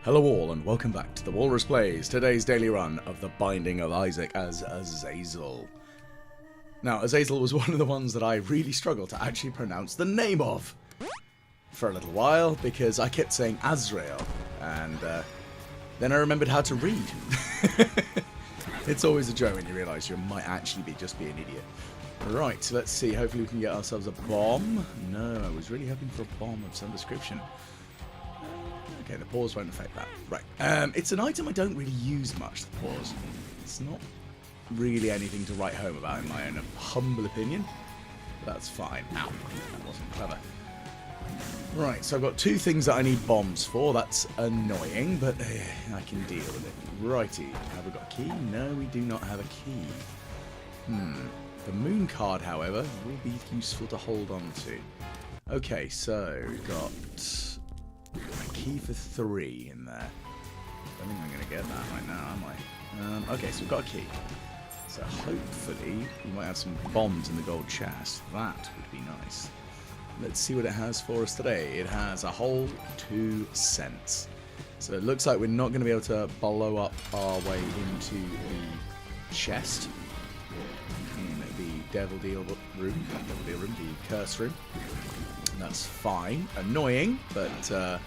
Hello all and welcome back to the Walrus Plays, today's daily run of the Binding of Isaac as Azazel. Now, Azazel was one of the ones that I really struggled to actually pronounce the name of for a little while, because I kept saying Azrael, and then I remembered how to read. It's always a joke when you realise you might actually just be an idiot. Right, so let's see, hopefully we can get ourselves a bomb. No, I was really hoping for a bomb of some description. Okay, the pause won't affect that. Right. It's an item I don't really use much, the pause. It's not really anything to write home about in my own humble opinion. But that's fine. Ow. That wasn't clever. Right, so I've got two things that I need bombs for. That's annoying, but I can deal with it. Righty. Have we got a key? No, we do not have a key. The moon card, however, will be useful to hold on to. Okay, so we've got a key for 3 in there. I don't think I'm going to get that right now, am I? Okay, so we've got a key. So hopefully we might have some bombs in the gold chest. That would be nice. Let's see what it has for us today. It has a whole 2 cents. So it looks like we're not going to be able to blow up our way into the chest. In the Devil Deal room, the curse room. That's fine. Annoying, but not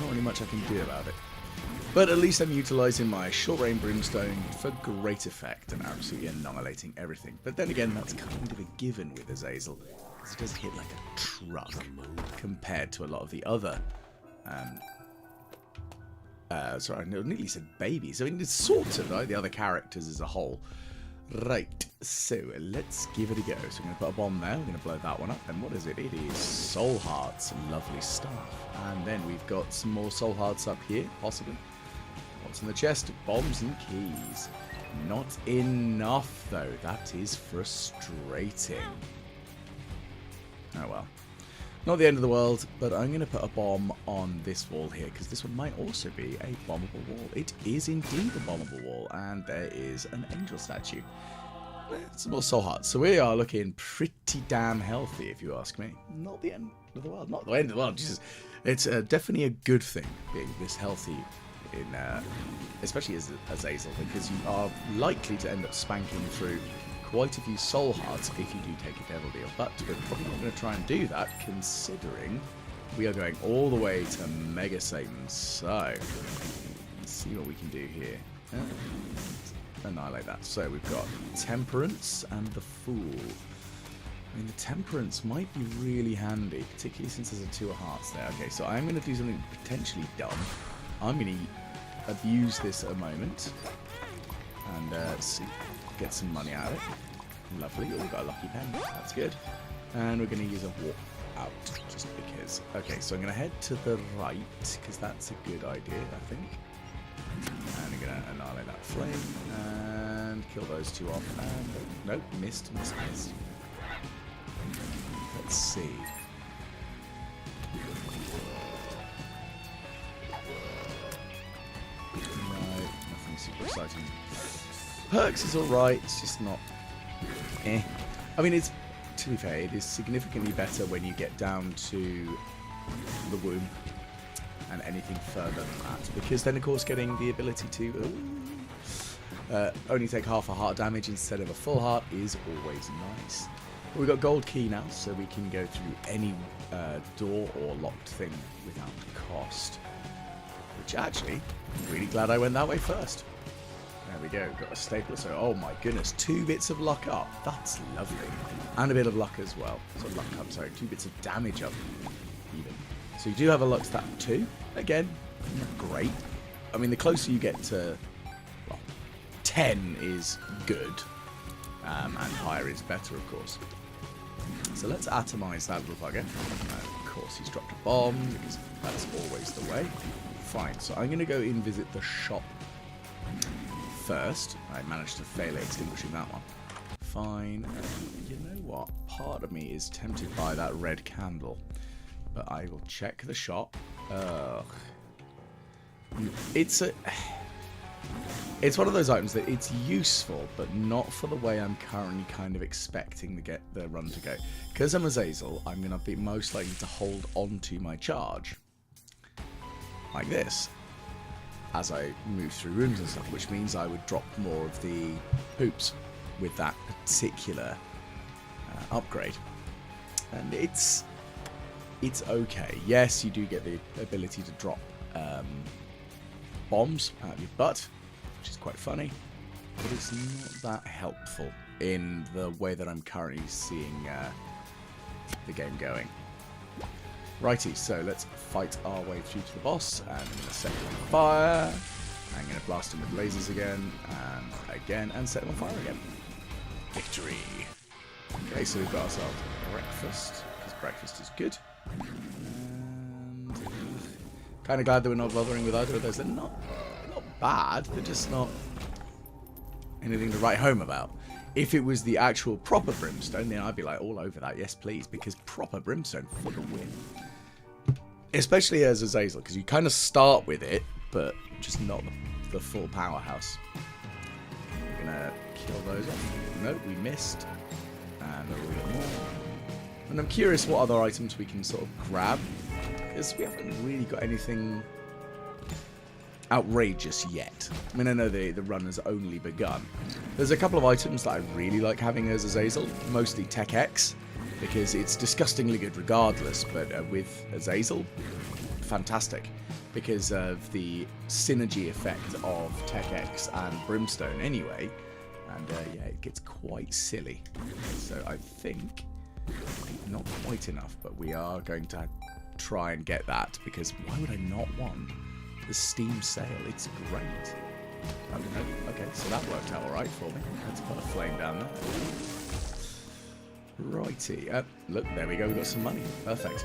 really much I can do about it. But at least I'm utilising my short-range brimstone for great effect and absolutely annihilating everything. But then again, that's kind of a given with Azazel, because it does hit like a truck compared to a lot of the other... sorry, I nearly said babies. I mean, it's sort of, right? The other characters as a whole. Right, so let's give it a go. So I'm going to put a bomb there, we're going to blow that one up, and what is it? It is soul hearts, lovely stuff. And then we've got some more soul hearts up here, possibly. What's in the chest? Bombs and keys. Not enough, though. That is frustrating. Oh well. Not the end of the world, but I'm going to put a bomb on this wall here, because this one might also be a bombable wall. It is indeed a bombable wall, and there is an angel statue. Some more soul hearts. So we are looking pretty damn healthy, if you ask me. Not the end of the world. Not the end of the world, Jesus. It's definitely a good thing, being this healthy, in especially as Azazel, because you are likely to end up spanking through quite a few soul hearts if you do take a devil deal, but we're probably not going to try and do that, considering we are going all the way to Mega Satan. So let's see what we can do here. Annihilate that. So we've got Temperance and the Fool. I mean, the Temperance might be really handy, particularly since there's a 2 of hearts there. Okay, so I'm going to do something potentially dumb. I'm going to abuse this at a moment and see. Get some money out of it. Lovely. Oh, we've got a lucky pen. That's good. And we're going to use a walk out, just because. Okay, so I'm going to head to the right, because that's a good idea, I think. And I'm going to annihilate that flame, and kill those 2 off. And, nope, missed. Let's see. No, nothing super exciting. Perks is alright, it's just not eh. I mean, it's, to be fair, it is significantly better when you get down to the womb and anything further than that, because then of course getting the ability to only take half a heart damage instead of a full heart is always nice. But we've got gold key now, so we can go through any door or locked thing without cost, which actually, I'm really glad I went that way first. There we go, got a stapler, so oh my goodness, 2 bits of luck up, that's lovely. And a bit of luck as well, so luck up, sorry, 2 bits of damage up even. So you do have a luck stat 2, again, not great. I mean, the closer you get to, well, 10 is good, and higher is better, of course. So let's atomize that little bugger. Of course, he's dropped a bomb, because that's always the way. Fine, so I'm going to go and visit the shop first. I managed to fail at extinguishing that one. Fine. You know what? Part of me is tempted by that red candle, but I will check the shop. It's one of those items that it's useful, but not for the way I'm currently kind of expecting to get the run to go. Because I'm Azazel, I'm going to be most likely to hold on to my charge like this. as I move through rooms and stuff, which means I would drop more of the hoops with that particular upgrade. And it's okay. Yes, you do get the ability to drop bombs out of your butt, which is quite funny, but it's not that helpful in the way that I'm currently seeing the game going. Righty, so let's fight our way through to the boss, and I'm going to set him on fire. I'm going to blast him with lasers again, and set him on fire again. Victory! Okay, so we've got ourselves breakfast, because breakfast is good. And kind of glad that we're not bothering with either of those. They're not bad, they're just not anything to write home about. If it was the actual proper brimstone, then I'd be like all over that, yes please, because proper brimstone for the win. Especially as Azazel, because you kind of start with it, but just not the full powerhouse. We're going to kill those off. Nope, we missed. And a little bit more. And I'm curious what other items we can sort of grab, because we haven't really got anything outrageous yet. I mean, I know the run has only begun. There's a couple of items that I really like having as Azazel, mostly Tech X, because it's disgustingly good regardless, but with Azazel, fantastic, because of the synergy effect of Tech X and Brimstone anyway, and yeah, it gets quite silly. So I think not quite enough, but we are going to try and get that, because why would I not want the Steam sale? It's great. Oh, no. Okay, so that worked out alright for me. Let's put a flame down there. Righty. Look, there we go. We've got some money. Perfect.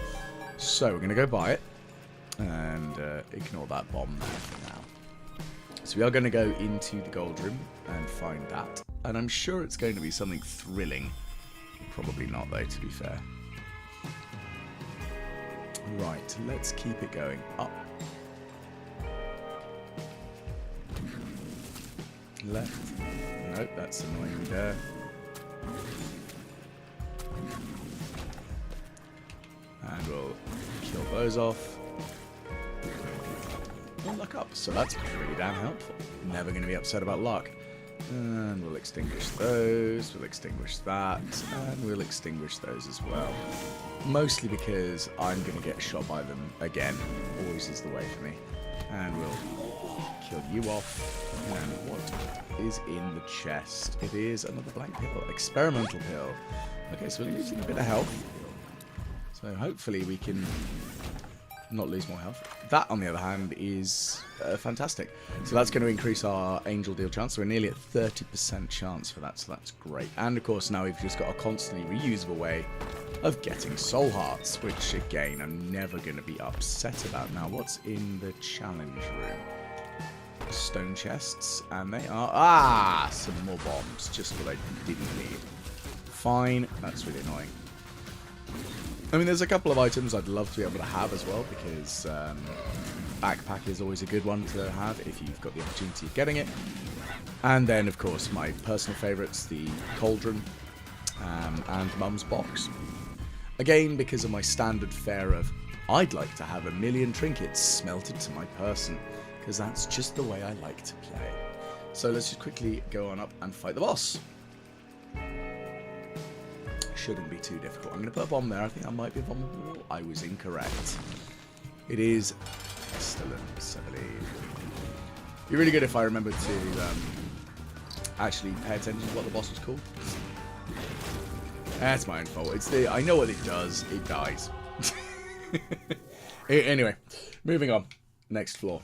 So we're going to go buy it. And ignore that bomb there for now. So we are going to go into the gold room and find that. And I'm sure it's going to be something thrilling. Probably not, though, to be fair. Right, let's keep it going up. Left. Nope, that's annoying there. And we'll kill those off. And luck up. So that's pretty damn helpful. Never going to be upset about luck. And we'll extinguish those. We'll extinguish that. And we'll extinguish those as well. Mostly because I'm going to get shot by them again. Always is the way for me. And we'll kill you off. And what is in the chest? It is another blank pill. Experimental pill. Okay, so we're losing a bit of health. So hopefully we can not lose more health. That, on the other hand, is fantastic. So that's going to increase our angel deal chance. So we're nearly at 30% chance for that, so that's great. And of course, now we've just got a constantly reusable way of getting soul hearts, which again, I'm never going to be upset about. Now, what's in the challenge room? Stone chests, and they are some more bombs, just what I didn't need. Fine, that's really annoying. I mean, there's a couple of items I'd love to be able to have as well, because backpack is always a good one to have if you've got the opportunity of getting it. And then, of course, my personal favourites, the cauldron and Mum's box. Again, because of my standard fare of, I'd like to have 1,000,000 trinkets smelted to my person, because that's just the way I like to play. So let's just quickly go on up and fight the boss. Shouldn't be too difficult. I'm going to put a bomb there. I think that might be a bomb on the wall. I was incorrect. It is pestilence, I believe. It'd be really good if I remember to actually pay attention to what the boss was called. That's my own fault. It's I know what it does. It dies. Anyway, moving on. Next floor.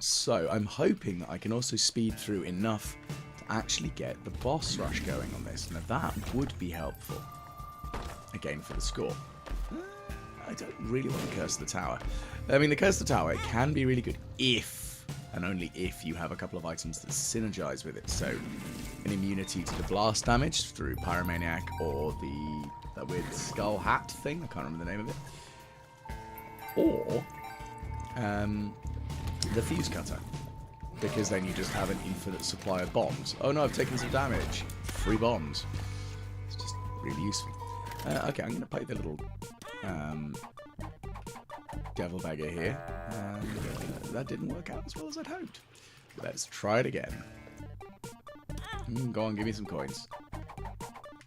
So I'm hoping that I can also speed through enough to actually get the boss rush going on this. Now that would be helpful. Again, for the score. I don't really want to curse the tower. I mean, the curse the tower, it can be really good if, and only if, you have a couple of items that synergize with it. So, an immunity to the blast damage through Pyromaniac, or that weird skull hat thing. I can't remember the name of it. Or the fuse cutter, because then you just have an infinite supply of bombs. Oh no, I've taken some damage. Free bombs. It's just really useful. Okay, I'm going to play the little devil beggar here. And that didn't work out as well as I'd hoped. Let's try it again. Go on, give me some coins.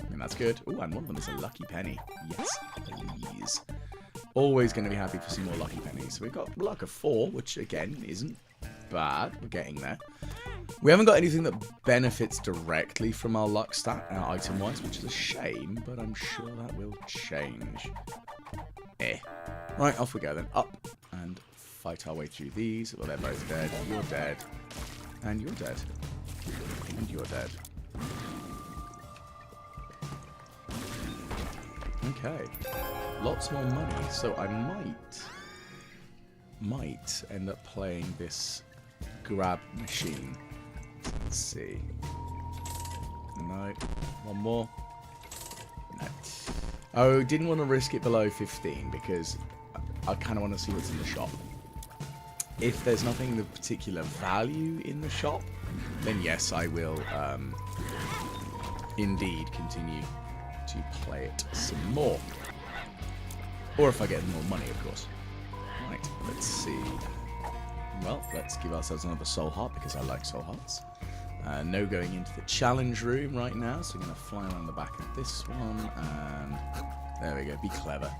And that's good. Oh, and one of them is a lucky penny. Yes, please. Always going to be happy for some more lucky pennies. So we've got luck of 4, which again isn't bad. We're getting there. We haven't got anything that benefits directly from our luck stat item-wise, which is a shame, but I'm sure that will change. Right, off we go then. Up and fight our way through these. Well, they're both dead. You're dead. And you're dead. And you're dead. Okay. Lots more money, so I might end up playing this grab machine. Let's see. No. One more. No. Oh, didn't want to risk it below 15 because I kind of want to see what's in the shop. If there's nothing of particular value in the shop, then yes, I will indeed continue to play it some more. Or if I get more money, of course. Right, let's see. Well, let's give ourselves another soul heart because I like soul hearts. No going into the challenge room right now, so I'm going to fly around the back of this one, and there we go, be clever.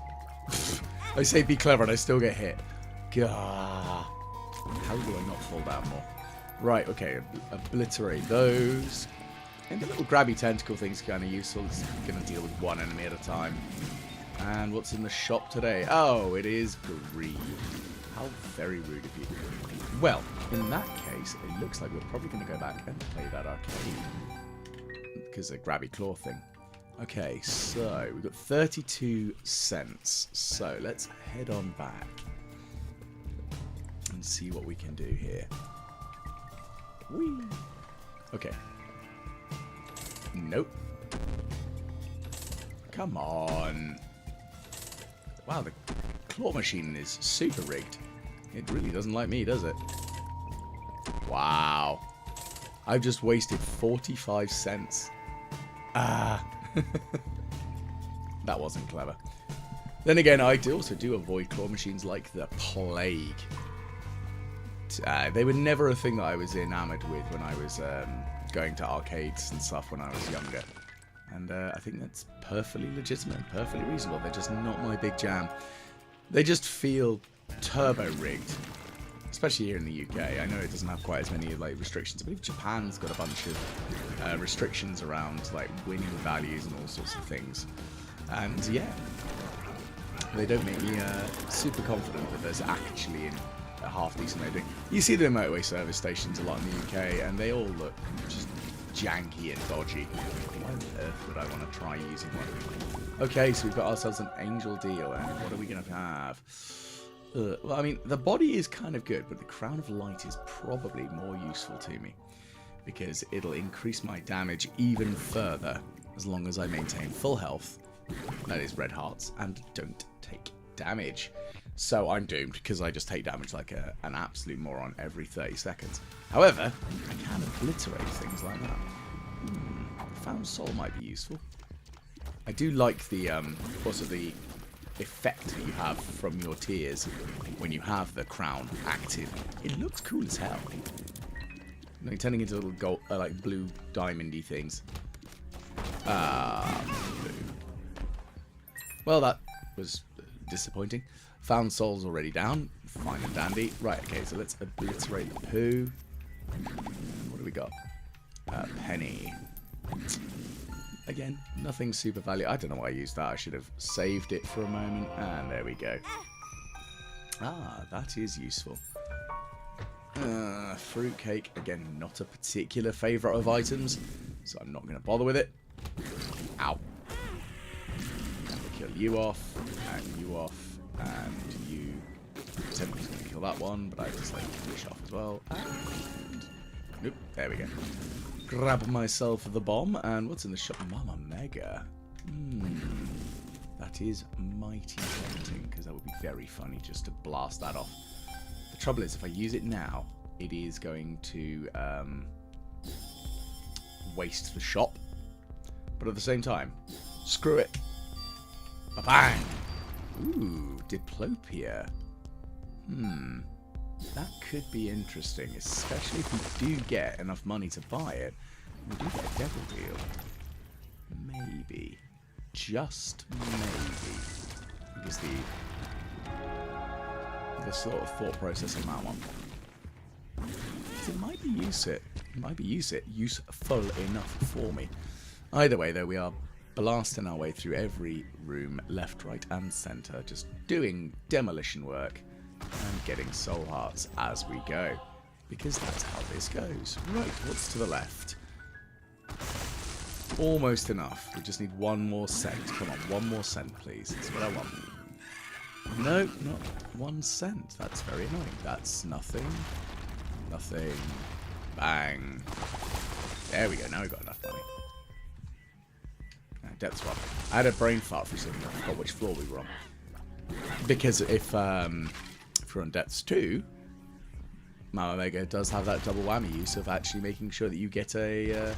I say be clever and I still get hit. Gah. How do I not fall down more? Right, okay, obliterate those. And the little grabby tentacle thing's kind of useful. It's going to deal with one enemy at a time. And what's in the shop today? Oh, it is greed. How very rude of you. Well, in that case, it looks like we're probably going to go back and play that arcade. Because of the grabby claw thing. Okay, so we've got 32 cents. So let's head on back and see what we can do here. Whee! Okay. Nope. Come on. Wow, the claw machine is super rigged. It really doesn't like me, does it? Wow. I've just wasted 45 cents. Ah. That wasn't clever. Then again, I also do avoid claw machines like the plague. They were never a thing that I was enamored with when I was going to arcades and stuff when I was younger. And I think that's perfectly legitimate and perfectly reasonable. They're just not my big jam. They just feel turbo-rigged. Especially here in the UK. I know it doesn't have quite as many like restrictions. I believe Japan's got a bunch of restrictions around like winning values and all sorts of things. And yeah, they don't make me super confident that there's actually a half-decent way of doing. You see the motorway service stations a lot in the UK, and they all look just janky and dodgy. Why on earth would I want to try using one? Okay, so we've got ourselves an angel deal, and what are we going to have? Well, I mean, the body is kind of good, but the crown of light is probably more useful to me because it'll increase my damage even further as long as I maintain full health, that is red hearts, and don't take damage. So I'm doomed because I just take damage like an absolute moron every 30 seconds. However, I can obliterate things like that. Found soul might be useful. I do like the also the effect that you have from your tears when you have the crown active. It looks cool as hell. You know, turning into little gold, like blue diamondy things. Blue. Well, that was disappointing. Found soul's already down. Fine and dandy. Right, okay, so let's obliterate the poo. What do we got? Penny. Again, nothing super value. I don't know why I used that. I should have saved it for a moment. And there we go. Ah, that is useful. Fruitcake. Again, not a particular favourite of items. So I'm not going to bother with it. Ow. Kill you off. And you off. And you. Technically going to kill that one. But I just like to finish off as well. And nope. There we go. Grab myself the bomb, and what's in the shop? Mama Mega. That is mighty tempting, because that would be very funny just to blast that off. The trouble is, if I use it now, it is going to waste the shop. But at the same time, screw it. Ba-bang! Ooh, Diplopia. That could be interesting, especially if we do get enough money to buy it. We do get a devil deal. Maybe. Just maybe. Because the sort of thought process on that one. It might be useful enough for me. Either way, though, we are blasting our way through every room, left, right, and centre, just doing demolition work and getting soul hearts as we go. Because that's how this goes. Right, what's to the left? Almost enough. We just need one more cent. Come on, one more cent, please. That's what I want. No, not 1 cent. That's very annoying. That's nothing. Nothing. Bang. There we go. Now we've got enough money. Depth swap. I had a brain fart for a second. I forgot which floor we were on. Because if we're on depths 2, Mama Mega does have that double whammy use of actually making sure that you get a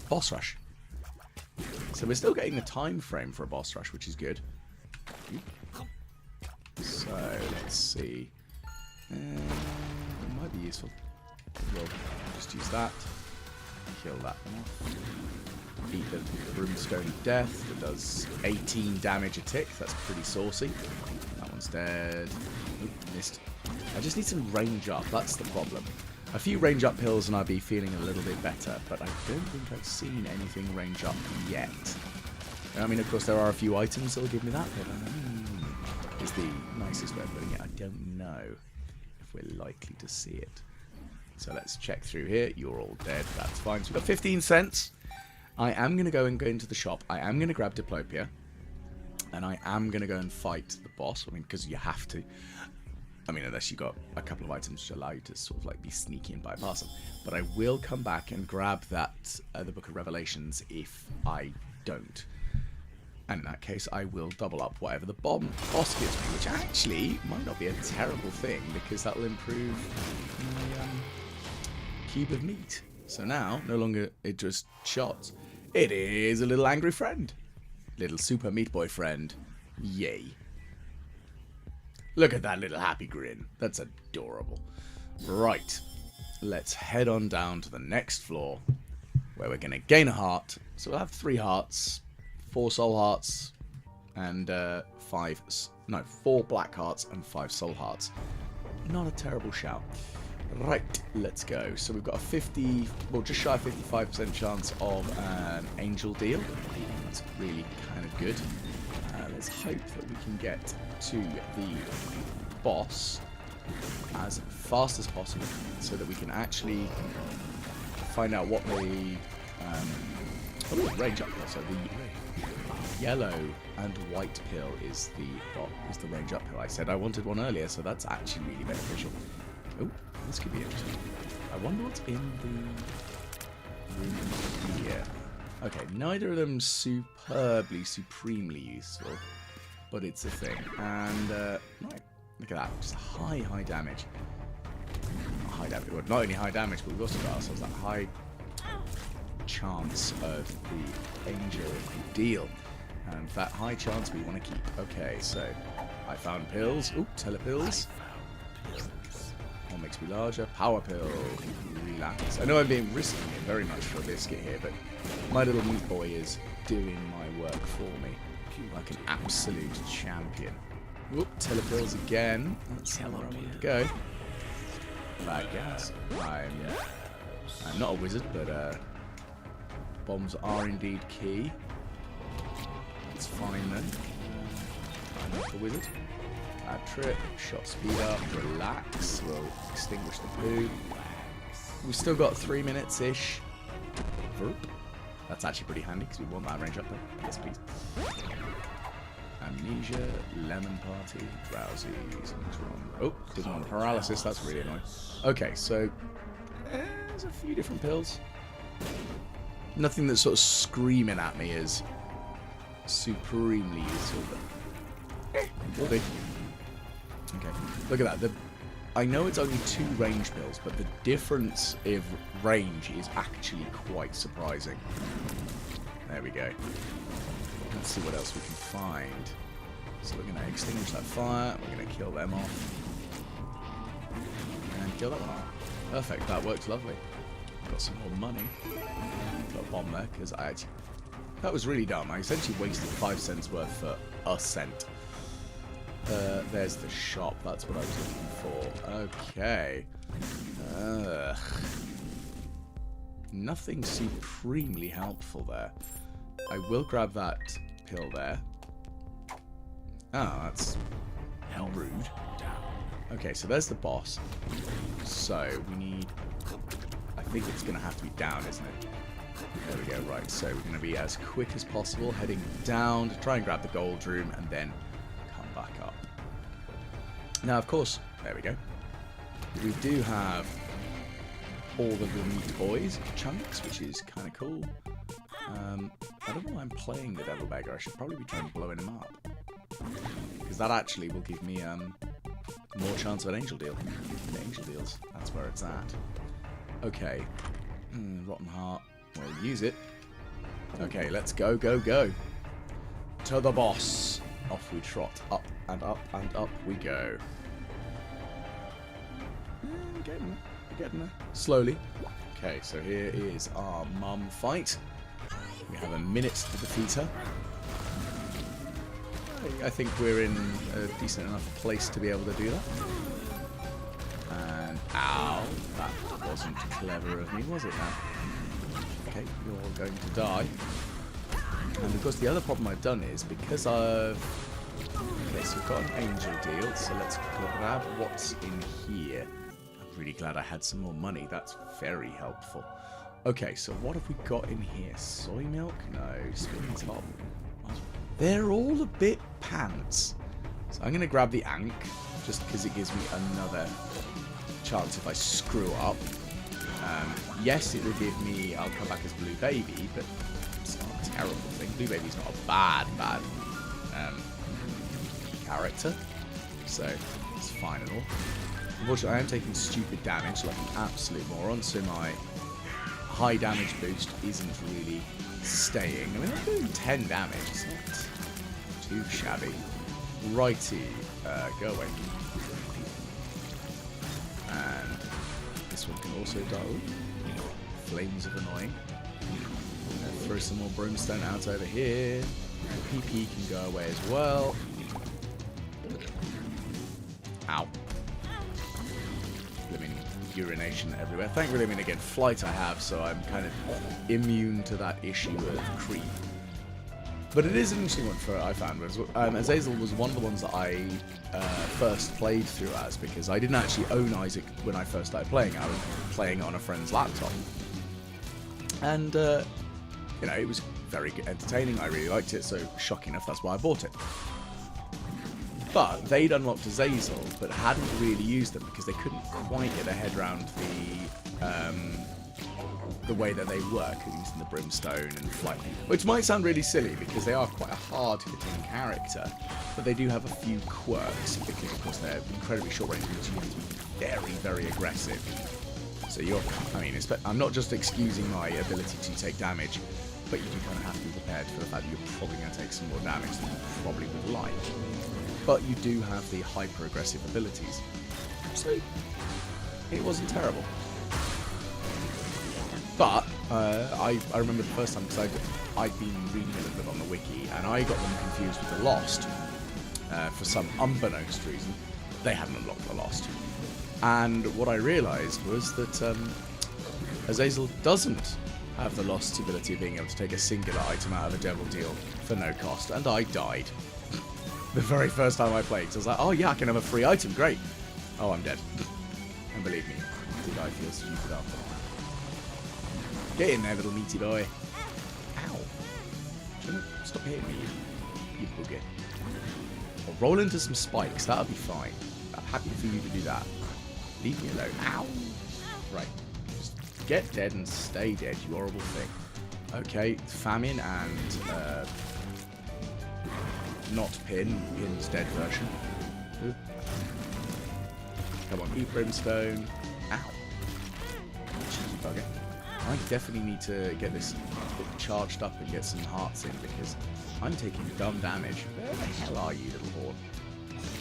boss rush. So we're still getting the time frame for a boss rush, which is good. So let's see. It might be useful. We'll just use that. Kill that one off. Beat the Brimstone of Death that does 18 damage a tick. That's pretty saucy. That one's dead. Oop, missed. I just need some range up. That's the problem. A few range up pills and I'll be feeling a little bit better, but I don't think I've seen anything range up yet. I mean, of course, there are a few items that will give me that, but is the nicest way of putting it. I don't know if we're likely to see it. So let's check through here. You're all dead. That's fine. So we've got 15 cents. I am going to go into the shop. I am going to grab Diplopia. And I am going to go and fight the boss. I mean, because you have to. I mean, unless you got a couple of items which allow you to sort of like be sneaky and bypass them. But I will come back and grab that, the Book of Revelations, if I don't. And in that case, I will double up whatever the boss gives me, which actually might not be a terrible thing, because that will improve my cube of meat. So now, no longer it just shots. It is a little angry friend. Little super meat boy friend. Yay. Look at that little happy grin. That's adorable. Right. Let's head on down to the next floor, where we're going to gain a heart. So we'll have 3 hearts, 4 soul hearts, and 4 black hearts and 5 soul hearts. Not a terrible shout. Right, let's go. So we've got a just shy of 55% chance of an angel deal. That's really kind of good. Let's hope that we can get to the boss as fast as possible, so that we can actually find out what the range up pill. So the yellow and white pill is the range up pill. I said I wanted one earlier, so that's actually really beneficial. Oh, this could be interesting. I wonder what's in the room here. Okay, neither of them supremely useful, but it's a thing. And right, look at that, just high damage. High damage. Well, not only high damage, but we've also got ourselves that high chance of the angel deal, and that high chance we want to keep. Okay, so I found pills. Ooh, telepills. What makes me larger? Power pill. Relax. I know I'm being risking it very much for a biscuit here, but my little meat boy is doing my work for me like an absolute champion. Whoop, telepills again. That's where I want to go. Bad gas. I'm not a wizard, but bombs are indeed key. That's fine then. I'm not the wizard. Bad trip. Shot speed up. Relax. We'll extinguish the poo. We've still got 3 minutes-ish. That's actually pretty handy because we want that range up there. Yes, please. Amnesia, Lemon Party, Drowsy. Oh, didn't want paralysis. That's really annoying. Okay, so there's a few different pills. Nothing that's sort of screaming at me is supremely useful, but will do. Okay, look at that. I know it's only 2 range pills, but the difference of range is actually quite surprising. There we go. Let's see what else we can find. So we're going to extinguish that fire. We're going to kill them off. And kill that one off. Perfect. That worked lovely. Got some more money. Got a bomb there because I actually... That was really dumb. I essentially wasted 5 cents worth for a cent. There's the shop. That's what I was looking for. Okay. Nothing supremely helpful there. I will grab that pill there. Ah, that's rude. Okay, so there's the boss. So we need... I think it's going to have to be down, isn't it? There we go, right. So we're going to be as quick as possible, heading down to try and grab the gold room and then come back up. Now, of course, there we go. We do have all of the meat boys chunks, which is kind of cool. I don't know why I'm playing the Devil Beggar. I should probably be trying to blowing him up. Because that actually will give me more chance of an angel deal. The angel deals, that's where it's at. Okay. Rotten Heart. We'll use it. Okay, let's go, go, go. To the boss. Off we trot. Up and up and up we go. We're getting there. Slowly. Okay, so here is our mum fight. We have a minute to defeat her. I think we're in a decent enough place to be able to do that. And, ow, that wasn't clever of me, was it now? Okay, you're going to die. And of course the other problem I've done is, because I've... Okay, so we've got an angel deal, so let's grab what's in here. I'm really glad I had some more money, that's very helpful. Okay, so what have we got in here? Soy milk? No. Spinning top? They're all a bit pants. So I'm going to grab the Ankh, just because it gives me another chance if I screw up. Yes, it will give me... I'll come back as Blue Baby, but it's not a terrible thing. Blue Baby's not a bad character. So, it's fine and all. Unfortunately, I am taking stupid damage like an absolute moron, so my high damage boost isn't really staying. I mean, I'm doing 10 damage. It's not too shabby. Righty. Go away. And this one can also die. Ooh, flames of annoying. Throw some more brimstone out over here. The PP can go away as well. Ow. Urination everywhere. Thankfully, I mean, again, flight I have, so I'm kind of immune to that issue of creep. But it is an interesting one for I found. Azazel was one of the ones that I first played through as, because I didn't actually own Isaac when I first started playing. I was playing on a friend's laptop. And, you know, it was very entertaining. I really liked it, so shocking enough, that's why I bought it. But they'd unlocked Azazel, but hadn't really used them because they couldn't quite get their head around the way that they work, using the brimstone and flight. Which might sound really silly because they are quite a hard-hitting character, but they do have a few quirks because, of course, they're incredibly short-range, which you have to be very, very aggressive. So I mean, I'm not just excusing my ability to take damage, but you do kind of have to be prepared for the fact that you're probably going to take some more damage than you probably would like. But you do have the hyper-aggressive abilities. So, it wasn't terrible. But, I remember the first time, because I'd been reading a little bit on the wiki, and I got them confused with the Lost. For some unbeknownst reason, they hadn't unlocked the Lost. And what I realised was that Azazel doesn't have the Lost's ability of being able to take a singular item out of a devil deal for no cost, and I died. The very first time I played, so I was like, oh yeah, I can have a free item, great. Oh, I'm dead. And believe me, did I feel stupid after that. Get in there, little meaty boy. Ow. Stop hitting me, you booger. Or roll into some spikes, that'll be fine. I'm happy for you to do that. Leave me alone. Ow. Right. Just get dead and stay dead, you horrible thing. Okay, famine and not Pin's dead version. Ooh. Come on, eat brimstone. Ow. Cheeky bugger. I definitely need to get this charged up and get some hearts in, because I'm taking dumb damage. Where the hell are you, little horn?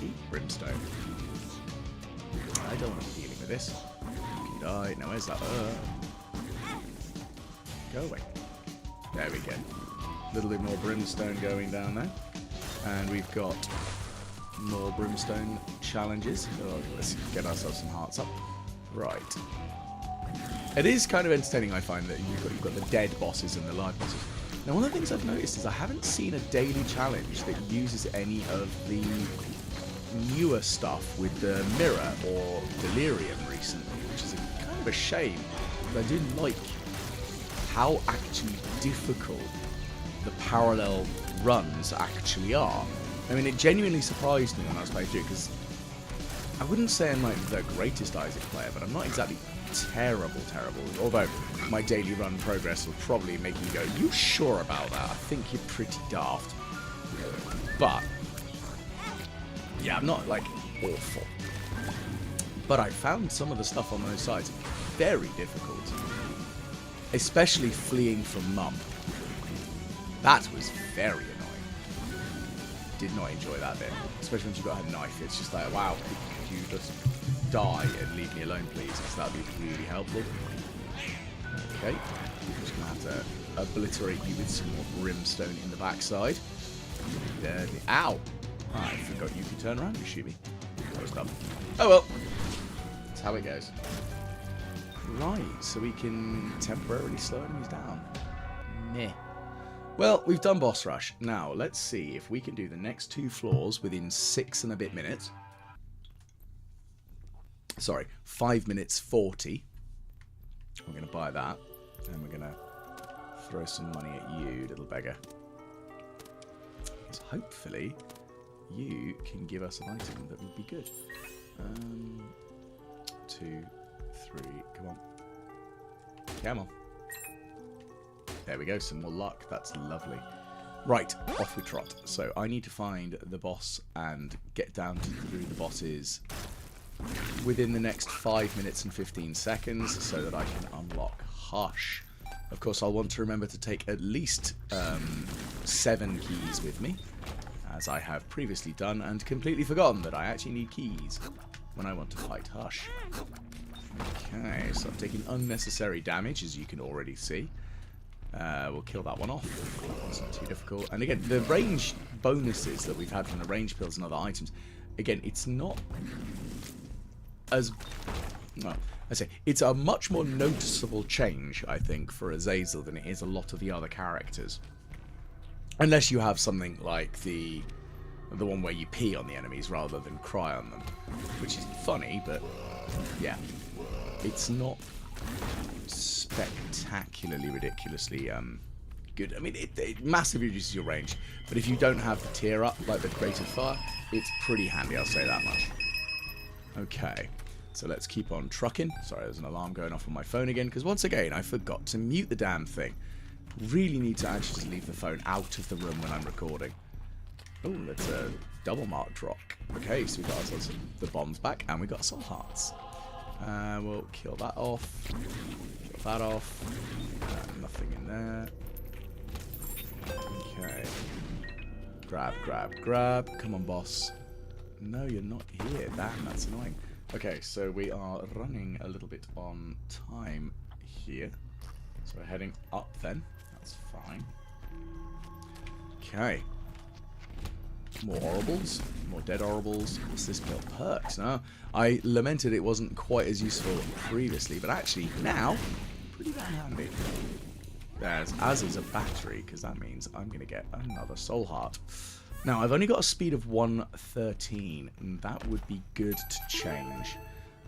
Deep brimstone. I don't want to be dealing with this. You can die. Now where's that? Go away. There we go. A little bit more brimstone going down there. And we've got more brimstone challenges. Oh, let's get ourselves some hearts up. Right. It is kind of entertaining, I find, that you've got the dead bosses and the live bosses. Now, one of the things I've noticed is I haven't seen a daily challenge that uses any of the newer stuff with the mirror or delirium recently, which is kind of a shame. But I do like how actually difficult the parallel runs actually are. I mean, it genuinely surprised me when I was playing through, because I wouldn't say I'm like the greatest Isaac player, but I'm not exactly terrible. Although my daily run progress will probably make me go, you sure about that? I think you're pretty daft. But yeah, I'm not like awful. But I found some of the stuff on those sides very difficult. Especially fleeing from Mum. That was very annoying. Did not enjoy that bit. Especially when you've got her knife. It's just like, wow, could you just die and leave me alone, please? Because that would be really helpful. Okay. I'm just going to have to obliterate you with some more brimstone in the backside. Ow! I forgot you could turn around and shoot me. That was dumb. Oh well. That's how it goes. Right, so we can temporarily slow enemies down. Meh. Well, we've done boss rush. Now, let's see if we can do the next 2 floors within 6 and a bit minutes. Sorry, 5 minutes 40. We're going to buy that. And we're going to throw some money at you, little beggar. Because hopefully you can give us an item that would be good. 2, 3, come on. Come on. There we go, some more luck. That's lovely. Right, off we trot. So I need to find the boss and get down through the bosses within the next 5 minutes and 15 seconds so that I can unlock Hush. Of course, I'll want to remember to take at least 7 keys with me, as I have previously done and completely forgotten that I actually need keys when I want to fight Hush. Okay, so I'm taking unnecessary damage, as you can already see. We'll kill that one off. It's not too difficult. And again, the range bonuses that we've had from the range pills and other items, again, it's not as... well, I say, it's a much more noticeable change, I think, for Azazel than it is a lot of the other characters. Unless you have something like the one where you pee on the enemies rather than cry on them. Which is funny, but yeah. It's not spectacularly, ridiculously good. I mean, it massively reduces your range. But if you don't have the tier up, like the Creative Fire, it's pretty handy, I'll say that much. Okay, so let's keep on trucking. Sorry, there's an alarm going off on my phone again, because once again, I forgot to mute the damn thing. Really need to actually just leave the phone out of the room when I'm recording. Oh, that's a double marked rock. Okay, so we got ourselves the bombs back, and we got soul hearts. We'll kill that off. Kill that off. Nothing in there. Okay. Grab, grab, grab. Come on, boss. No, you're not here. Damn, that's annoying. Okay, so we are running a little bit on time here. So we're heading up then. That's fine. Okay. More Orables, more dead Orables. What's this build? Perks. Now, I lamented it wasn't quite as useful previously, but actually now, pretty damn handy. There's as is a battery, because that means I'm going to get another soul heart. Now, I've only got a speed of 113, and that would be good to change.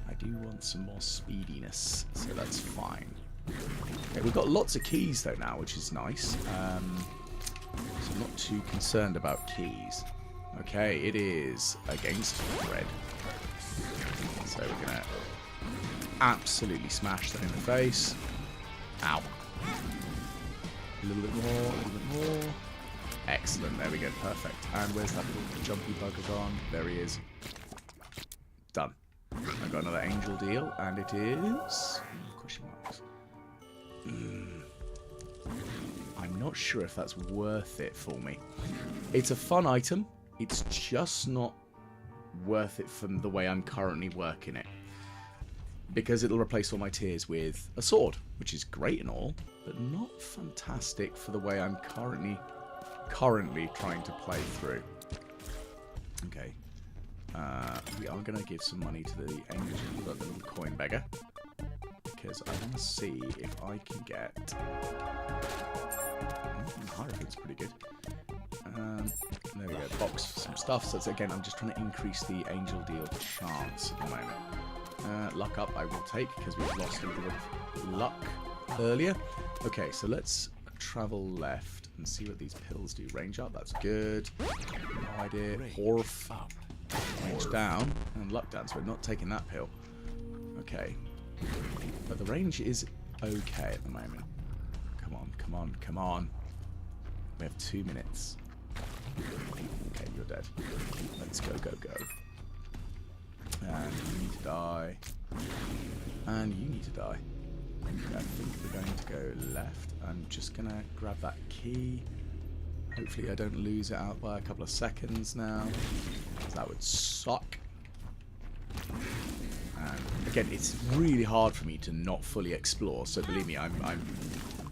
I do want some more speediness, so that's fine. Okay, we've got lots of keys though now, which is nice. So I'm not too concerned about keys. Okay, it is against red. So we're going to absolutely smash that in the face. Ow. A little bit more, a little bit more. Excellent, there we go, perfect. And where's that little jumpy bugger gone? There he is. Done. I've got another angel deal, and it is... question marks. I'm I'm not sure if that's worth it for me. It's a fun item. It's just not worth it from the way I'm currently working it. Because it'll replace all my tears with a sword, which is great and all, but not fantastic for the way I'm currently trying to play through. Okay. We are going to give some money to the angel, the little coin beggar. Because I want to see if I can get... Hierophant's pretty good. There we go, box for some stuff. So again, I'm just trying to increase the angel deal chance at the moment. Luck up I will take, because we've lost a little bit of luck earlier. Okay, so let's travel left and see what these pills do. Range up, that's good. No idea. Horf up. Range down, and luck down, so we're not taking that pill. Okay. But the range is okay at the moment. Come on, come on, come on. We have 2 minutes. Okay, you're dead. Let's go, go, go. And you need to die. And you need to die. Okay, I think we're going to go left. I'm just going to grab that key. Hopefully I don't lose it out by a couple of seconds now. That would suck. And again, it's really hard for me to not fully explore. So believe me, I'm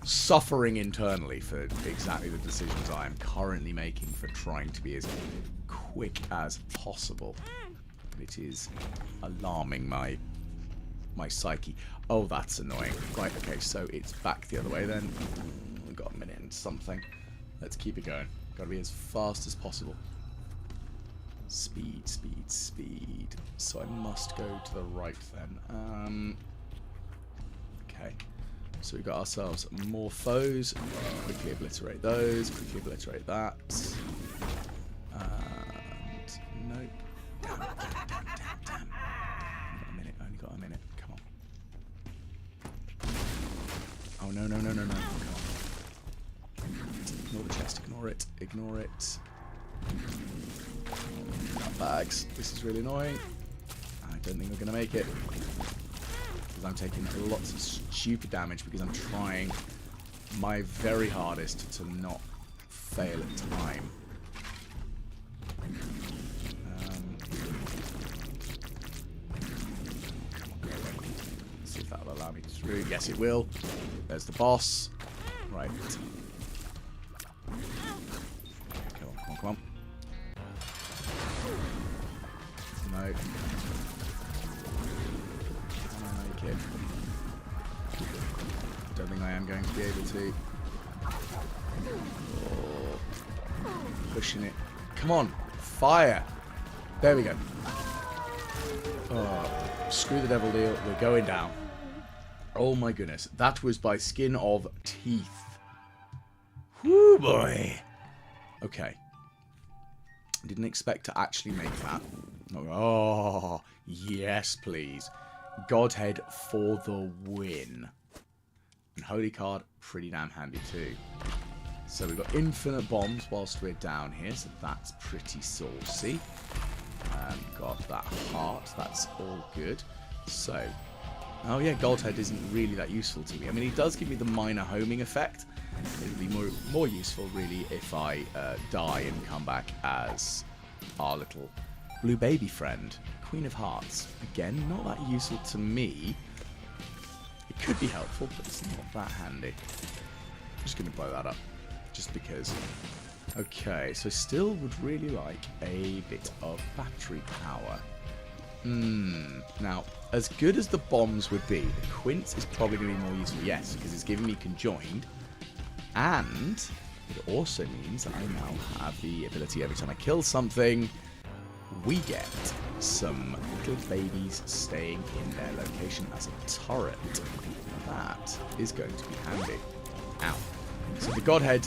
suffering internally for exactly the decisions I am currently making for trying to be as quick as possible. It is alarming my psyche. Oh, that's annoying. Right, okay, so it's back the other way then. We've got a minute and something. Let's keep it going. Gotta be as fast as possible. Speed, speed, speed. So I must go to the right then. Okay. So we've got ourselves more foes. Quickly obliterate those. Quickly obliterate that. And nope. Damn, damn, damn, damn, damn. Only got a minute. Come on. Oh, no, no, no, no, no. Come on. Ignore the chest. Ignore it. Ignore it. Bags. This is really annoying. I don't think we're going to make it. Because I'm taking lots of stupid damage because I'm trying my very hardest to not fail at time. See if that'll allow me through. Yes, it will. There's the boss. Right. Come on, come on, come on. No. Can I make it? Don't think I am going to be able to. Oh. Pushing it. Come on. Fire. There we go. Oh. Screw the devil deal. We're going down. Oh my goodness. That was by skin of teeth. Whoo boy. Okay. Didn't expect to actually make that. Oh, yes, please. Godhead for the win. And Holy Card, pretty damn handy too. So we've got infinite bombs whilst we're down here, so that's pretty saucy. Got that heart, that's all good. So, oh yeah, Godhead isn't really that useful to me. I mean, he does give me the minor homing effect. It would be more useful, really, if I die and come back as our little blue baby friend, Queen of Hearts. Again, not that useful to me. It could be helpful, but it's not that handy. I'm just going to blow that up, just because. Okay, so still would really like a bit of battery power. Now, as good as the bombs would be, the quince is probably going to be more useful, yes, because it's giving me conjoined. And it also means that I now have the ability, every time I kill something, we get some little babies staying in their location as a turret. That is going to be handy. Ow. So the Godhead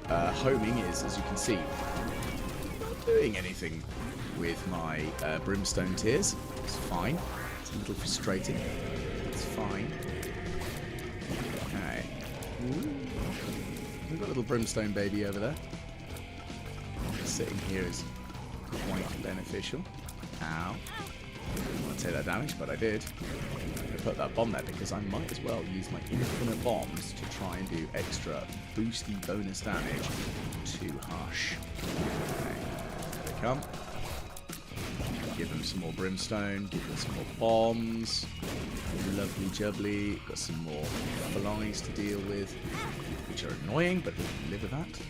homing is, as you can see, not doing anything with my brimstone tears. It's fine. It's a little frustrating. It's fine. Okay. We've got a little brimstone baby over there. Sitting here is quite beneficial. Ow. I didn't want to take that damage, but I did. put that bomb there because I might as well use my infinite bombs to try and do extra boosty bonus damage to Hush. Okay, there they come. Give them some more brimstone, give them some more bombs. Lovely jubbly. Got some more flies to deal with, which are annoying, but we can live with that.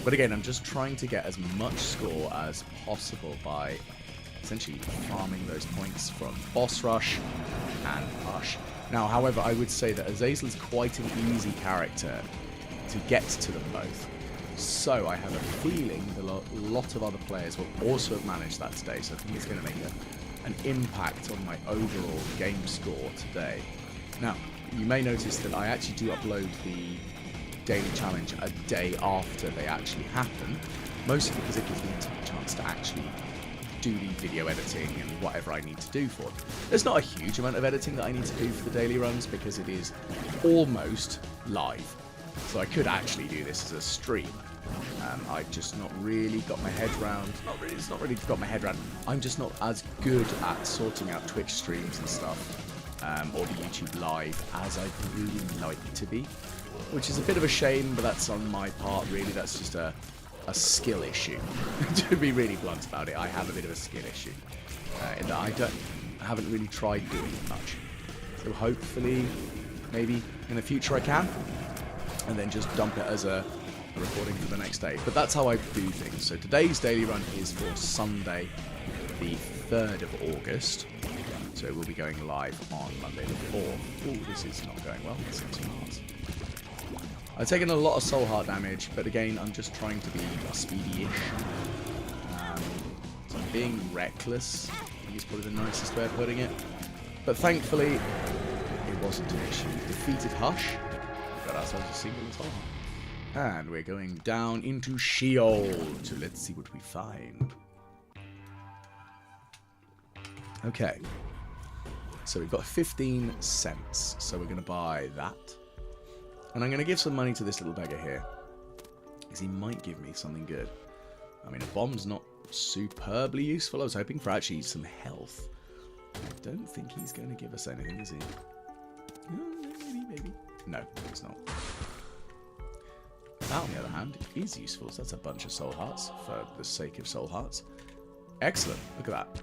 But again, I'm just trying to get as much score as possible by essentially farming those points from Boss Rush and Hush. Now, however, I would say that Azazel is quite an easy character to get to them both. So I have a feeling that a lot of other players will also have managed that today. So I think it's going to make an impact on my overall game score today. Now, you may notice that I actually do upload the daily challenge a day after they actually happen, mostly because it gives me a chance to actually do the video editing and whatever I need to do for them. There's not a huge amount of editing that I need to do for the daily runs because it is almost live. So I could actually do this as a stream. I've just not really got my head round. It's not really got my head round. I'm just not as good at sorting out Twitch streams and stuff, or the YouTube live as I'd really like to be, which is a bit of a shame. But that's on my part, really. That's just a skill issue. To be really blunt about it, I have a bit of a skill issue in that I haven't really tried doing it much. So hopefully, maybe in the future I can, and then just dump it as a recording for the next day. But that's how I do things. So today's daily run is for Sunday, the 3rd of August. So we'll be going live on Monday the 4th. Oh, this is not going well. Let's get some hearts. I've taken a lot of soul heart damage, but again, I'm just trying to be speedy-ish. So I'm being reckless, I think is probably the nicest way of putting it. But thankfully, it wasn't an issue. Defeated Hush. We got ourselves a single soul heart. And we're going down into Sheol. So let's see what we find. Okay. So we've got 15 cents. So we're going to buy that. And I'm going to give some money to this little beggar here, because he might give me something good. I mean, a bomb's not superbly useful. I was hoping for actually some health. I don't think he's going to give us anything, is he? Maybe. No, he's not. That, on the other hand, is useful. So that's a bunch of soul hearts for the sake of soul hearts. Excellent. Look at that.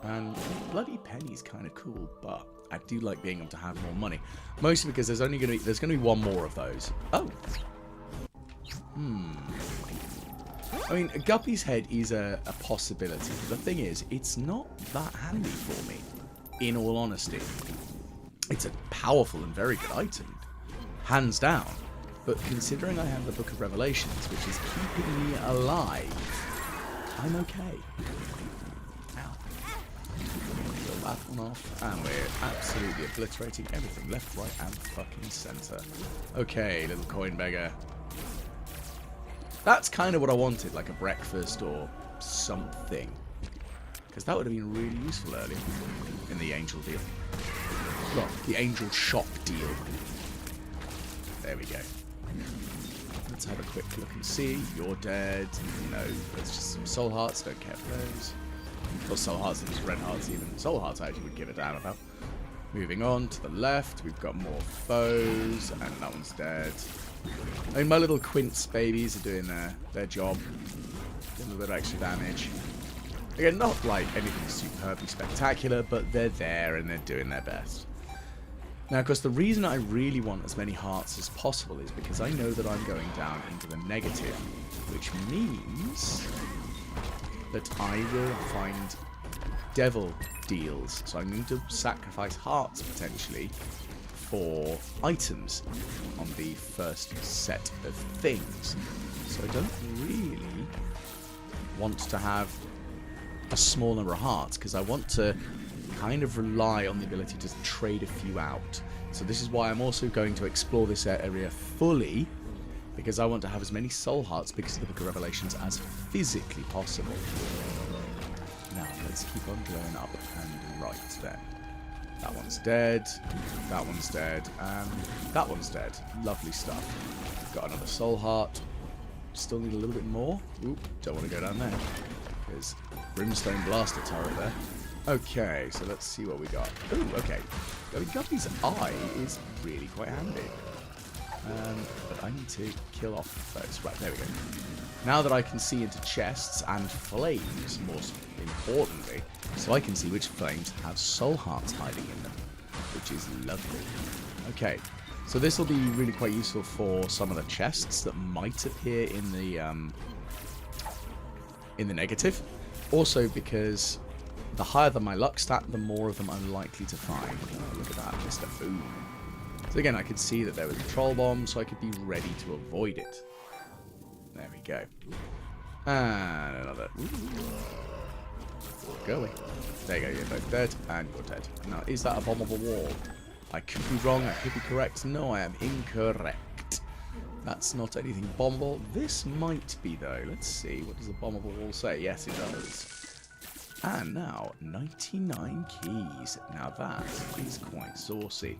And bloody penny's kind of cool, but I do like being able to have more money. Mostly because there's going to be one more of those. Oh. I mean, a guppy's head is a possibility. But the thing is, it's not that handy for me, in all honesty. It's a powerful and very good item, hands down. But considering I have the Book of Revelations, which is keeping me alive, I'm okay. Ow. Kill that one off. And we're absolutely obliterating everything left, right, and fucking centre. Okay, little coin beggar. That's kind of what I wanted, like a breakfast or something. Because that would have been really useful earlier in the angel deal. Well, the angel shop deal. There we go. Let's have a quick look and see. You're dead. No, that's just some soul hearts. Don't care for those. Or soul hearts and just red hearts even. Soul hearts I actually would give a damn about. Moving on to the left, we've got more foes, and that one's dead. I mean, my little quince babies are doing their job. A little bit of extra damage. Again, not like anything superbly spectacular, but they're there and they're doing their best. Now, of course, the reason I really want as many hearts as possible is because I know that I'm going down into the negative, which means that I will find devil deals. So I'm going to sacrifice hearts, potentially, for items on the first set of things. So I don't really want to have a small number of hearts, because I want to kind of rely on the ability to trade a few out. So this is why I'm also going to explore this area fully, because I want to have as many soul hearts because of the Book of Revelations as physically possible. Now let's keep on going up and right there. That one's dead, that one's dead, and that one's dead. Lovely stuff. Got another soul heart. Still need a little bit more. Oop, don't want to go down there. There's brimstone blaster turret there. Okay, so let's see what we got. Ooh, okay. I mean, Guppy's eye is really quite handy. But I need to kill off those. Right, there we go. Now that I can see into chests and flames, most importantly, so I can see which flames have soul hearts hiding in them, which is lovely. Okay, so this will be really quite useful for some of the chests that might appear in the negative. Also because the higher my luck stat, the more of them I'm likely to find. Oh, look at that, Mr. Boom. So again, I could see that there was a troll bomb, so I could be ready to avoid it. There we go. And another. Go away. There you go, you're both dead, and you're dead. Now, is that a bombable wall? I could be wrong, I could be correct. No, I am incorrect. That's not anything bombable. This might be, though. Let's see. What does the bombable wall say? Yes, it does. And now, 99 keys. Now that is quite saucy.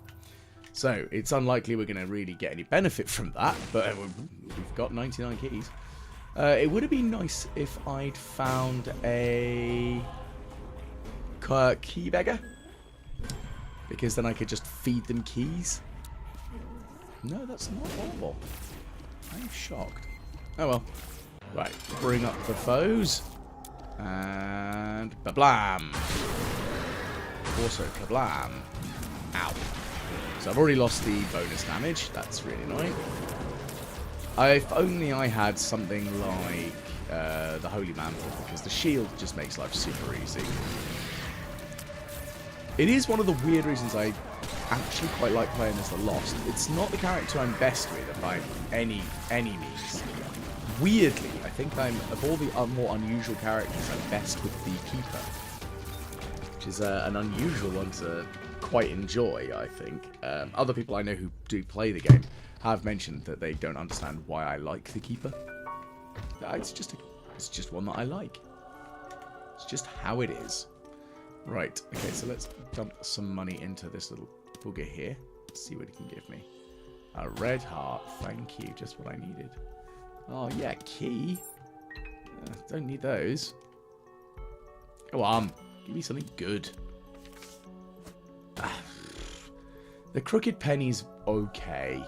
So, it's unlikely we're going to really get any benefit from that, but we've got 99 keys. It would have been nice if I'd found a key beggar, because then I could just feed them keys. No, that's not horrible. I'm shocked. Oh well. Right, bring up the foes. And kablam! Also kablam! Ow! So I've already lost the bonus damage. That's really annoying. If only I had something like the Holy Mantle, because the shield just makes life super easy. It is one of the weird reasons I actually quite like playing as the Lost. It's not the character I'm best with by any means. Weirdly, I think I'm, of all the more unusual characters, I'm best with the Keeper, which is an unusual one to quite enjoy, I think. Other people I know who do play the game have mentioned that they don't understand why I like the Keeper. It's just one that I like. It's just how it is. Right, okay, so let's dump some money into this little booger here. Let's see what it can give me. A red heart, thank you, just what I needed. Oh yeah, key. Don't need those. Go on, give me something good. The crooked penny's okay.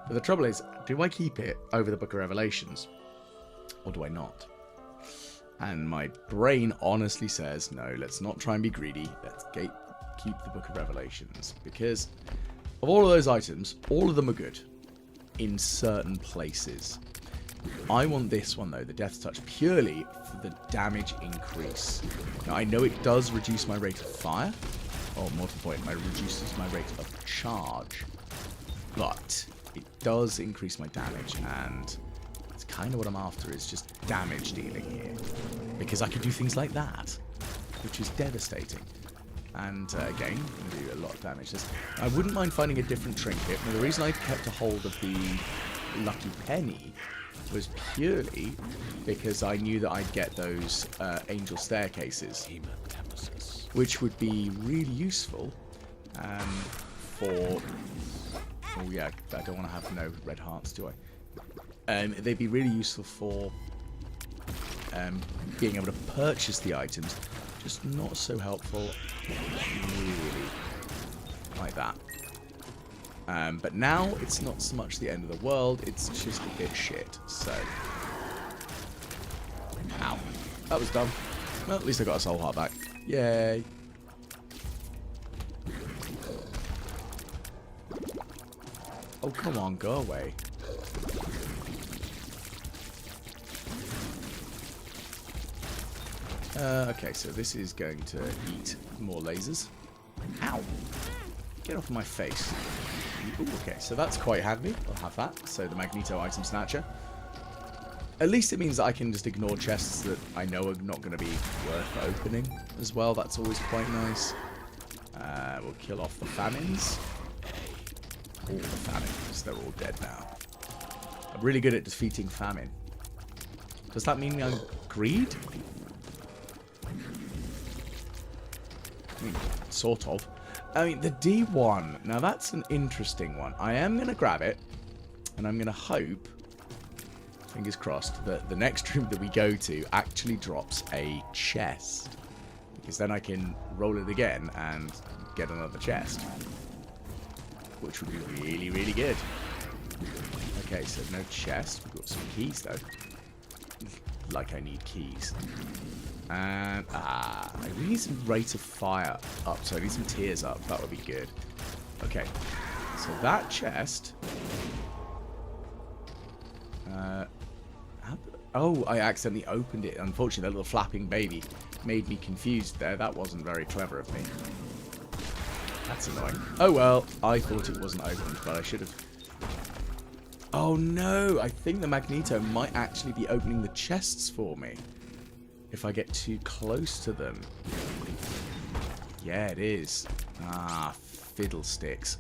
But the trouble is, do I keep it over the Book of Revelations? Or do I not? And my brain honestly says, no, let's not try and be greedy. Let's keep the Book of Revelations. Because of all of those items, all of them are good. In certain places. I want this one, though, the Death Touch, purely for the damage increase. Now, I know it does reduce my rate of fire. Or, more to the point, it reduces my rate of charge. But it does increase my damage, and it's kind of what I'm after, is just damage dealing here. Because I could do things like that, which is devastating. And again, can do a lot of damage. I wouldn't mind finding a different trinket. Now, the reason I kept a hold of the Lucky Penny was purely because I knew that I'd get those angel staircases, which would be really useful for... Oh yeah, I don't want to have no red hearts, do I? They'd be really useful for being able to purchase the items, just not so helpful, really, like that. But now, it's not so much the end of the world, it's just a bit shit, so... Ow. That was dumb. Well, at least I got a soul heart back. Yay. Oh, come on, go away. Okay, so this is going to eat more lasers. Ow! Get off my face. Ooh, okay, so that's quite handy. I'll have that. So the Magneto item snatcher. At least it means that I can just ignore chests that I know are not going to be worth opening as well. That's always quite nice. We'll kill off the famines. All the famines. They're all dead now. I'm really good at defeating famine. Does that mean I'm greed? I mean, sort of. I mean, the D1. Now, that's an interesting one. I am going to grab it. And I'm going to hope, fingers crossed, that the next room that we go to actually drops a chest. Because then I can roll it again and get another chest. which would be really, really good. Okay, so no chest. We've got some keys, though. Like I need keys. And, I really need some rate of fire up, so I need some tears up. That would be good. Okay, so that chest... oh, I accidentally opened it. Unfortunately, that little flapping baby made me confused there. That wasn't very clever of me. That's annoying. Oh, well, I thought it wasn't opened, but I should have... Oh, no. I think the Magneto might actually be opening the chests for me if I get too close to them. Yeah, it is. Ah, fiddlesticks.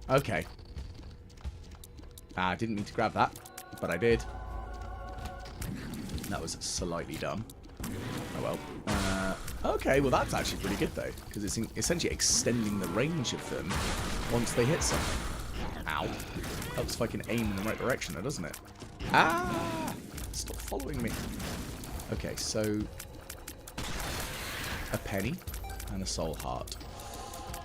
Okay. I didn't mean to grab that, but I did. That was slightly dumb. Oh well. Okay, well that's actually pretty good though, because it's essentially extending the range of them once they hit something. Ow. Helps if I can aim in the right direction though, doesn't it? Ah! Stop following me. Okay, so... a penny and a soul heart.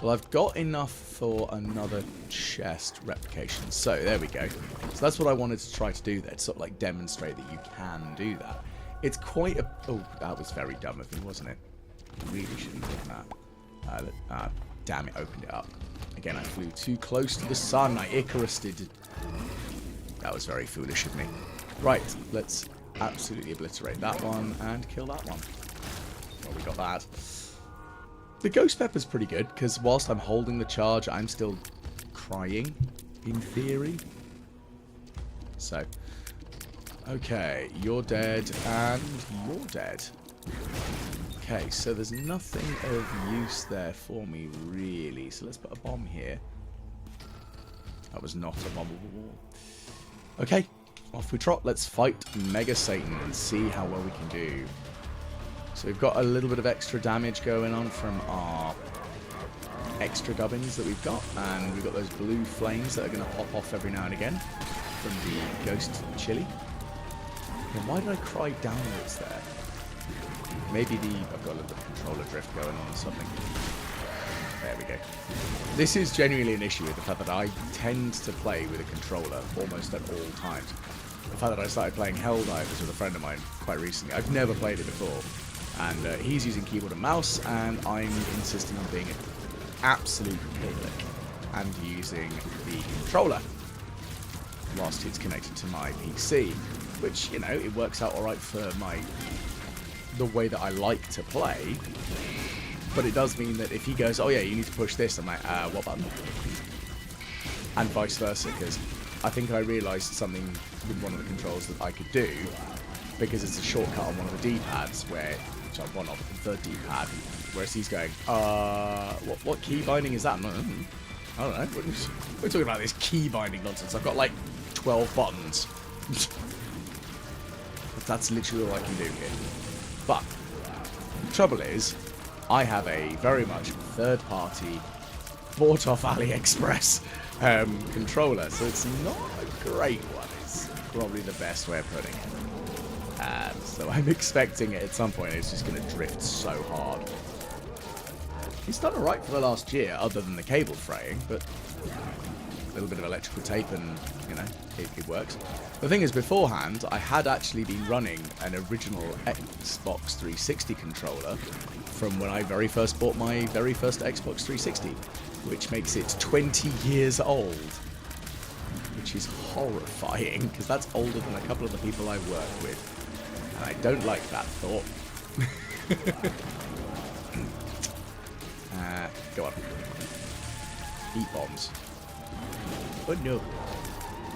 Well, I've got enough for another chest replication. So, there we go. So that's what I wanted to try to do there, to sort of like demonstrate that you can do that. It's quite a... Oh, that was very dumb of me, wasn't it? Really shouldn't have done that. Damn it, opened it up. Again, I flew too close to the sun. I Icarus-ed. That was very foolish of me. Right, let's absolutely obliterate that one and kill that one. Well, we got that. The Ghost Pepper's pretty good, because whilst I'm holding the charge, I'm still crying, in theory. So, okay, you're dead, and you're dead. Okay, so there's nothing of use there for me, really. So let's put a bomb here. That was not a bombable wall. Okay, off we trot. Let's fight Mega Satan and see how well we can do. So we've got a little bit of extra damage going on from our extra gubbins that we've got. And we've got those blue flames that are going to pop off every now and again from the Ghost Chili. And why did I cry downwards there? Maybe I've got a little bit of controller drift going on or something. There we go. This is genuinely an issue with the fact that I tend to play with a controller almost at all times. The fact that I started playing Helldivers with a friend of mine quite recently. I've never played it before. And he's using keyboard and mouse, and I'm insisting on being an absolute public and using the controller whilst it's connected to my PC, which, you know, it works out alright for the way that I like to play, but it does mean that if he goes, oh yeah, you need to push this, I'm like, what button? And vice versa, because I think I realised something with one of the controls that I could do, because it's a shortcut on one of the D-pads, which I've won off the third D-pad, whereas he's going, what key binding is that? I don't know, we're talking about this key binding nonsense. I've got like 12 buttons. That's literally all I can do here. But the trouble is, I have a very much third-party, bought off AliExpress controller, so it's not a great one. It's probably the best way of putting it. So I'm expecting it at some point. It's just going to drift so hard. It's done alright for the last year, other than the cable fraying, but a little bit of electrical tape and, you know, it works. The thing is, beforehand, I had actually been running an original Xbox 360 controller from when I very first bought my very first Xbox 360, which makes it 20 years old, which is horrifying, because that's older than a couple of the people I work with, and I don't like that thought. Go on. Eat bombs. Oh no.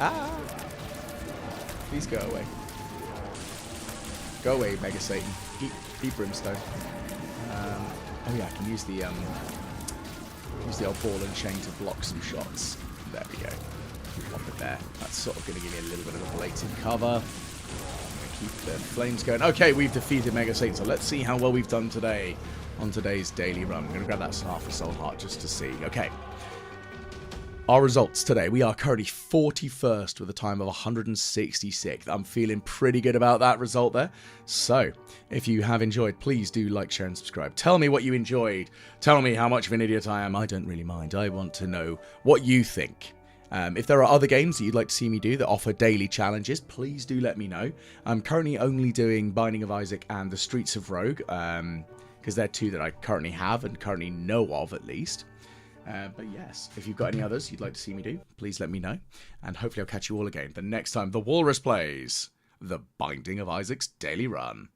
Ah! Please go away. Go away, Mega Satan. Eat brimstone. Oh yeah, I can use the old ball and chain to block some shots. There we go. Pop it there. That's sort of going to give me a little bit of a blatant cover. Keep the flames going. Okay, we've defeated Mega Satan, so let's see how well we've done today on today's daily run. I'm going to grab that half a soul heart just to see. Okay. Our results today, we are currently 41st with a time of 166th. I'm feeling pretty good about that result there. So, if you have enjoyed, please do like, share and subscribe. Tell me what you enjoyed. Tell me how much of an idiot I am. I don't really mind. I want to know what you think. If there are other games that you'd like to see me do that offer daily challenges, please do let me know. I'm currently only doing Binding of Isaac and the Streets of Rogue, because they're two that I currently have and currently know of at least. But yes, if you've got any others you'd like to see me do, please let me know. And hopefully I'll catch you all again the next time the Walrus plays the Binding of Isaac's Daily Run.